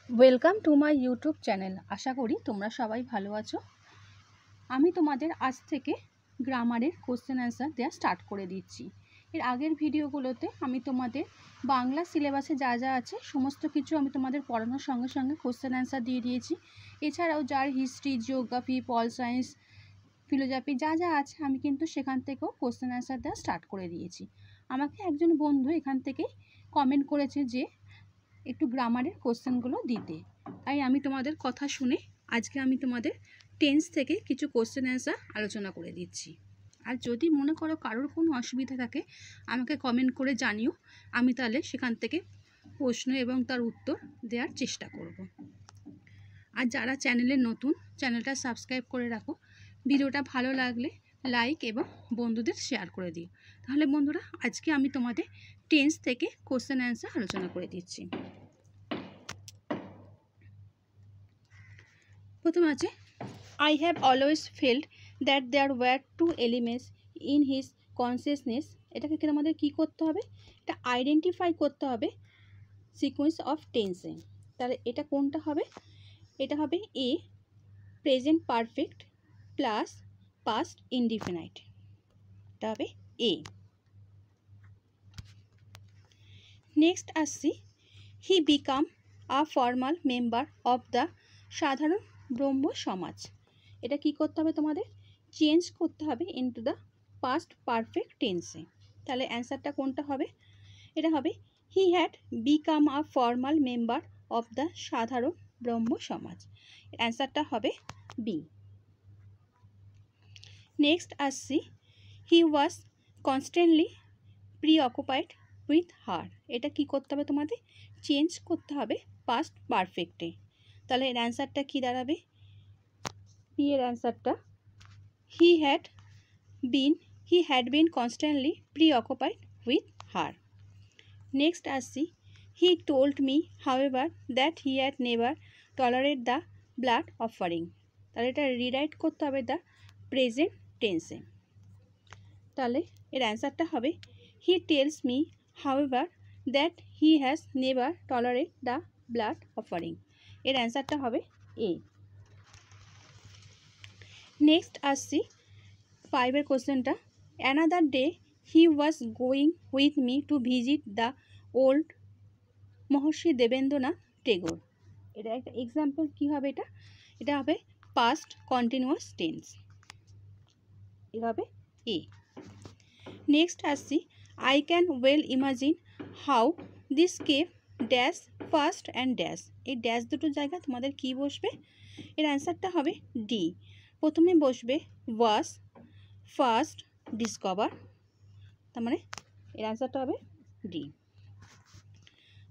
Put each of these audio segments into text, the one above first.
Welcome to my YouTube channel. আশা করি তোমরা সবাই ভালো আছো। আমি তোমাদের আজ থেকে গ্রামারের কোশ্চেন অ্যান্সার দেওয়া স্টার্ট করে দিচ্ছি। এর আগের ভিডিওগুলোতে আমি তোমাদের বাংলা সিলেবাসে যা যা আছে সমস্ত কিছু আমি তোমাদের পড়ানোর সঙ্গে সঙ্গে কোশ্চেন অ্যান্সার দিয়ে দিয়েছি। এছাড়াও যার history, geography, pol science, philosophy যা যা আছে আমি কিন্তু সেখান থেকেও কোশ্চেন অ্যান্সার দেওয়া স্টার্ট করে দিয়েছি। আমাকে একজন বন্ধু এখান থেকে কমেন্ট করেছে যে একটু গ্রামারের কোশ্চেনগুলো দিতে, তাই আমি তোমাদের কথা শুনে আজকে আমি তোমাদের টেন্স থেকে কিছু কোশ্চেন অ্যান্সার আলোচনা করে দিচ্ছি। আর যদি মনে করো কারোর কোনো অসুবিধা থাকে আমাকে কমেন্ট করে জানিও, আমি তাহলে সেখান থেকে প্রশ্ন এবং তার উত্তর দেওয়ার চেষ্টা করব। আর যারা চ্যানেলে নতুন, চ্যানেলটা সাবস্ক্রাইব করে রাখো। ভিডিওটা ভালো লাগলে লাইক এবং বন্ধুদের শেয়ার করে দিও। তাহলে বন্ধুরা, আজকে আমি তোমাদের টেন্স থেকে কোশ্চেন অ্যান্সার আলোচনা করে দিচ্ছি। প্রথমে আছে, I have always felt that there were two elements in his consciousness. এটাকে আমাদের কি করতে হবে? এটা আইডেন্টিফাই করতে হবে সিকোয়েন্স অফ টেন্সে। তাহলে এটা কোনটা হবে? এটা হবে A, present perfect plus past indefinite. এটা হবে এ। নেক্সট আসছি, he become a formal member of the Sadharan Brahmo সমাজ। এটা কি করতে হবে? তোমাদের চেঞ্জ করতে হবে ইনটু দ্য পাস্ট পারফেক্ট টেন্সে। তাহলে অ্যান্সারটা কোনটা হবে? এটা হবে he had become a formal member of the Sadharan Brahmo সমাজ। অ্যান্সারটা হবে বি। নেক্সট আসছি, হি ওয়াজ কনস্ট্যান্টলি প্রিঅকুপাইড উইথ হার। এটা কি করতে হবে? তোমাদের চেঞ্জ করতে হবে পাস্ট পারফেক্টে। তাহলে এর অ্যান্সারটা কি দাঁড়াবে? বি এর অ্যান্সারটা he had been constantly preoccupied with her. Next আসছি, he told me however that he had never tolerate the blood offering. তাহলে এটা রিরাইট করতে হবে দ্য প্রেজেন্ট টেন্সে। তাহলে এর অ্যান্সারটা হবে he tells me however that he has never tolerate the blood offering. এর অ্যান্সারটা হবে এ। নেক্সট আসছি 5-এর কোশ্চেনটা, another day he was going with me to visit the old Maharshi Debendranath Tagore. এটা একটা এক্সাম্পল কি হবে? এটা হবে পাস্ট কন্টিনিউয়াস টেন্স। এটা হবে এ। নেক্সট আসছি, I can well imagine how this cave dash first and dash. এই ড্যাশ দুটো জায়গা তোমাদের কি বসবে? এর অ্যান্সারটা হবে ডি। প্রথমে বসবে ওয়াজ ফার্স্ট ডিসকভার, তার মানে এর অ্যান্সারটা হবে D.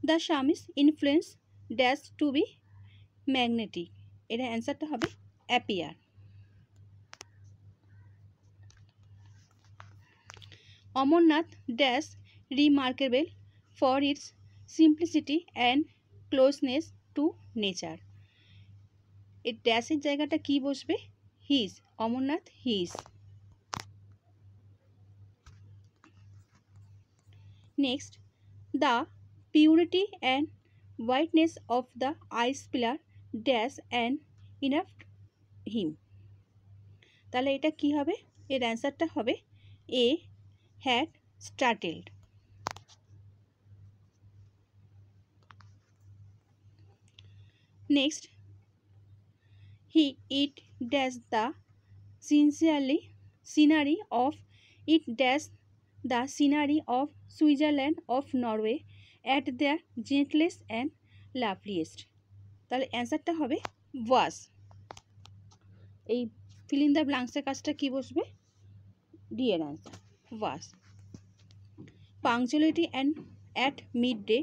The Swami's influence dash to be magnetic. এর অ্যান্সারটা হবে appear. Amarnath dash remarkable for its simplicity and closeness to nature. এই ড্যাশের জায়গাটা কি বসবে? His. Amarnath his. Next, the purity and whiteness of the ice pillar dash and enough him. তাহলে এটা কি হবে? এর অ্যান্সারটা হবে A, had startled. Next, he it dash the sincerely scenery of it dash the scenery of Switzerland of Norway at their gentlest and loveliest. তাহলে অ্যান্সারটা হবে ওয়াজ। এই ফিল ইন দ্য ব্ল্যাঙ্কসের কাজটা কি বসবে? ডি এর answer was. Punctuality and at mid day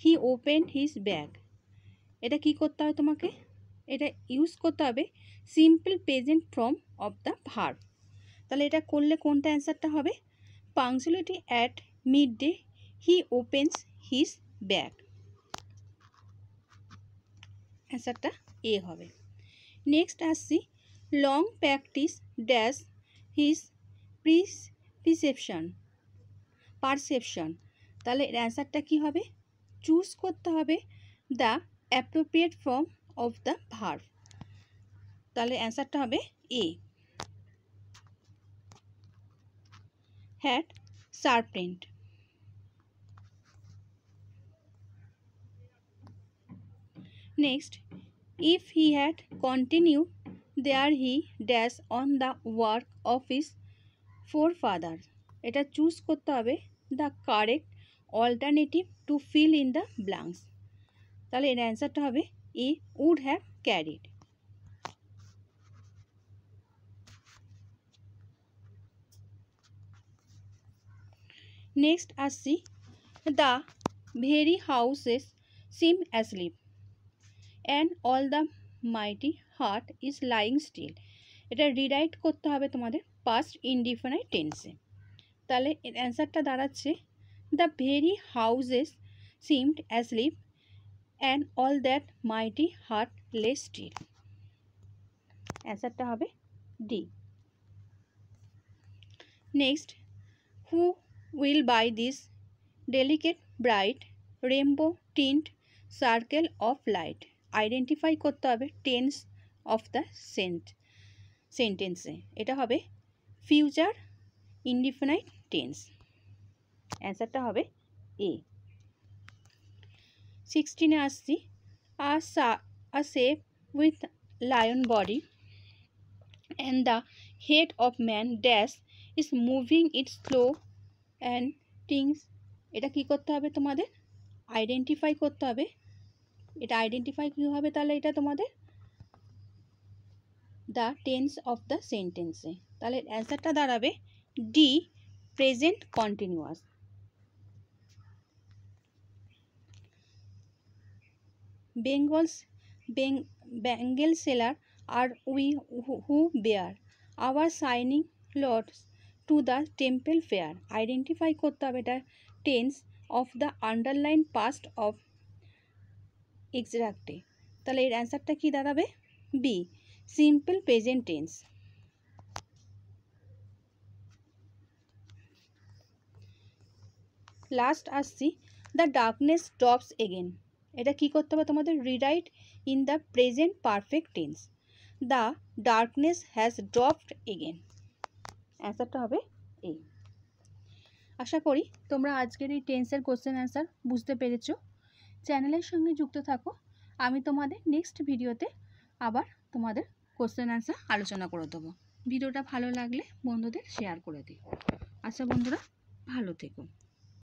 he open his bag. এটা কি করতে হবে তোমাকে? এটা ইউজ করতে হবে simple present form of the verb. তাহলে এটা করলে কোনটা অ্যান্সারটা হবে? Punctuality at mid day he opens his bag. অ্যান্সারটা এ হবে। নেক্সট আসছি, long practice dash his perception. তাহলে অ্যান্সারটা কি হবে? চুজ করতে হবে the appropriate form of the verb. তাহলে অ্যান্সারটা হবে A. Had serpent. Next, if he had continued there he dash on the work of his forefather। এটা চুজ করতে হবে the correct alternative to fill in the blanks. তাহলে এর অ্যান্সারটা হবে he would have carried. Next আসছি, the very houses seem asleep and all the mighty heart is lying still. এটা rewrite করতে হবে তোমাদের পাস্ট ইনডিফিনাইট টেন্সে। তাহলে এর অ্যান্সারটা দাঁড়াচ্ছে the very houses seemed asleep and all that মাইটি heart লে স্টিল। অ্যান্সারটা হবে D. Next, who will buy this delicate bright rainbow tint circle of light. Identify করতে হবে টেন্স অফ দ্য সেন্টেন্সে। এটা হবে ফিউচার ইনডিফিনাইট টেন্স। অ্যান্সারটা হবে এ। 16-এ আসছি, a shape with lion body and the head of man dash is moving it slow and things. এটা কী করতে হবে তোমাদের আইডেন্টিফাই করতে হবে। এটা আইডেন্টিফাই কী হবে তাহলে এটা তোমাদের দ্য টেন্স অফ দ্য সেন্টেন্সে। তাহলে অ্যান্সারটা দাঁড়াবে D present continuous. Bengal seller are we who bear our shining lords to the temple fair। Identify করতে হবে এটা tense of the underline past of এক্সাক্টে। তাহলে এর অ্যান্সারটা কি দাঁড়াবে B simple present tense. Last আসছি, দ্য ডার্কনেস ড্রপস এগেন। এটা কি করতে হবে তোমাদের rewrite in the present perfect tense. The darkness has dropped again. অ্যান্সারটা হবে এ। আশা করি তোমরা আজকের এই টেন্সের কোশ্চেন অ্যান্সার বুঝতে পেরেছো। চ্যানেলের সঙ্গে যুক্ত থাকো, আমি তোমাদের নেক্সট ভিডিওতে আবার তোমাদের কোশ্চেন অ্যান্সার আলোচনা করে দেবো। ভিডিওটা ভালো লাগলে বন্ধুদের শেয়ার করে দিও। আচ্ছা বন্ধুরা, ভালো থেকো।